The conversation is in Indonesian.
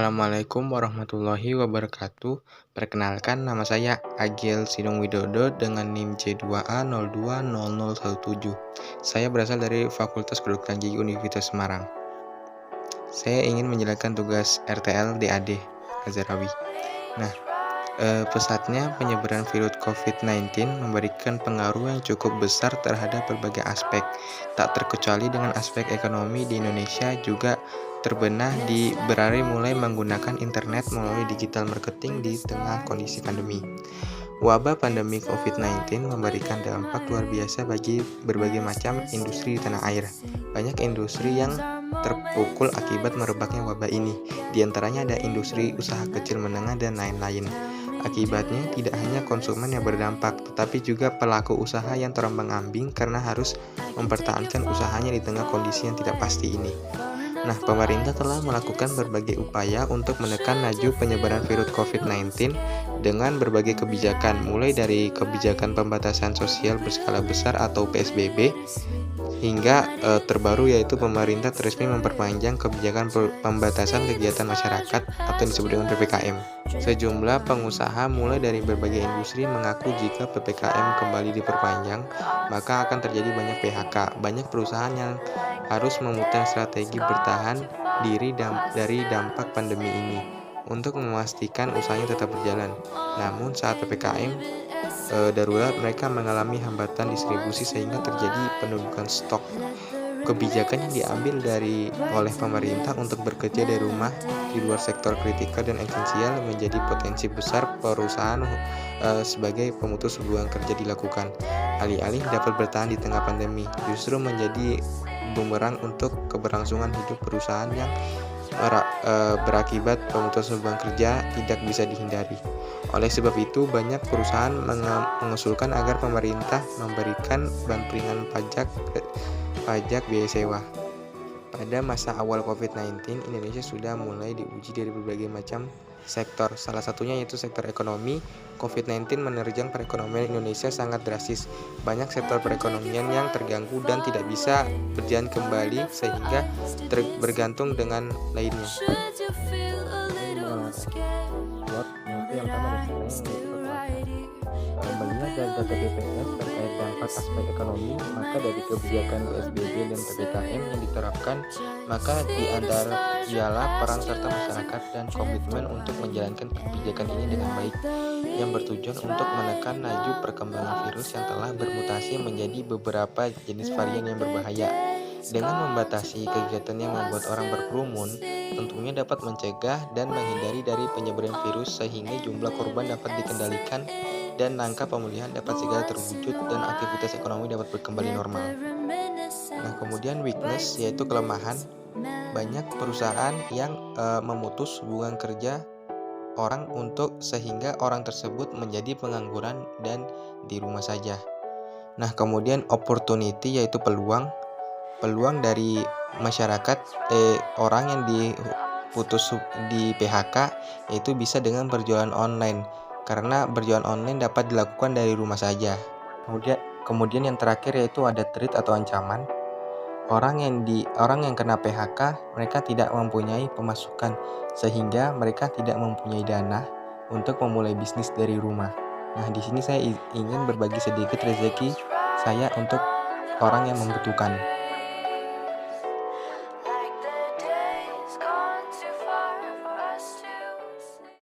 Assalamualaikum warahmatullahi wabarakatuh. Perkenalkan, nama saya Agil Sidong Widodo dengan NIM C2A020017. Saya berasal dari Fakultas Kedokteran Gigi Universitas Semarang. Saya ingin menjalankan tugas RTL DAD Azharawi. Pesatnya penyebaran virus COVID-19 memberikan pengaruh yang cukup besar terhadap berbagai aspek, tak terkecuali dengan aspek ekonomi di Indonesia juga terbenah beralih mulai menggunakan internet melalui digital marketing di tengah kondisi pandemi. Wabah pandemi COVID-19 memberikan dampak luar biasa bagi berbagai macam industri di tanah air. Banyak industri yang terpukul akibat merebaknya wabah ini. Di antaranya ada industri usaha kecil menengah dan lain-lain. Akibatnya tidak hanya konsumen yang berdampak, tetapi juga pelaku usaha yang terombang-ambing karena harus mempertahankan usahanya di tengah kondisi yang tidak pasti ini. Pemerintah telah melakukan berbagai upaya untuk menekan laju penyebaran virus COVID-19 dengan berbagai kebijakan, mulai dari kebijakan pembatasan sosial berskala besar atau PSBB, hingga terbaru yaitu pemerintah resmi memperpanjang kebijakan pembatasan kegiatan masyarakat atau disebut dengan PPKM. Sejumlah pengusaha mulai dari berbagai industri mengaku jika PPKM kembali diperpanjang, maka akan terjadi banyak PHK. Banyak perusahaan yang harus memutar strategi bertahan diri dari dampak pandemi ini untuk memastikan usahanya tetap berjalan. Namun saat PPKM darurat, mereka mengalami hambatan distribusi sehingga terjadi penumpukan stok. Kebijakan yang diambil oleh pemerintah untuk bekerja dari rumah di luar sektor kritikal dan esensial menjadi potensi besar perusahaan sebagai pemutus hubungan kerja dilakukan. Alih-alih dapat bertahan di tengah pandemi, justru menjadi bumerang untuk keberlangsungan hidup perusahaan yang berakibat pemutusan hubungan kerja tidak bisa dihindari. Oleh sebab itu, banyak perusahaan mengusulkan agar pemerintah memberikan bantuan pajak biaya sewa. Pada masa awal COVID-19, Indonesia sudah mulai diuji dari berbagai macam sektor. Salah satunya yaitu sektor ekonomi. COVID-19 menerjang perekonomian Indonesia sangat drastis. Banyak sektor perekonomian yang terganggu dan tidak bisa berjalan kembali sehingga bergantung dengan lainnya. Melihat dari data BPS terkait dampak aspek ekonomi, maka dari kebijakan PSBB dan PPKM yang diterapkan, maka di antara ialah peran serta masyarakat dan komitmen untuk menjalankan kebijakan ini dengan baik, yang bertujuan untuk menekan laju perkembangan virus yang telah bermutasi menjadi beberapa jenis varian yang berbahaya. Dengan membatasi kegiatan yang membuat orang berkerumun, tentunya dapat mencegah dan menghindari dari penyebaran virus sehingga jumlah korban dapat dikendalikan dan langkah pemulihan dapat segera terwujud dan aktivitas ekonomi dapat kembali normal. Kemudian weakness yaitu kelemahan. Banyak perusahaan yang memutus hubungan kerja orang sehingga orang tersebut menjadi pengangguran dan di rumah saja. Kemudian opportunity yaitu peluang dari masyarakat orang yang diputus di PHK yaitu bisa dengan berjualan online, karena berjualan online dapat dilakukan dari rumah saja. Kemudian yang terakhir yaitu ada threat atau ancaman. Orang yang kena PHK, mereka tidak mempunyai pemasukan sehingga mereka tidak mempunyai dana untuk memulai bisnis dari rumah. Di sini saya ingin berbagi sedikit rezeki saya untuk orang yang membutuhkan.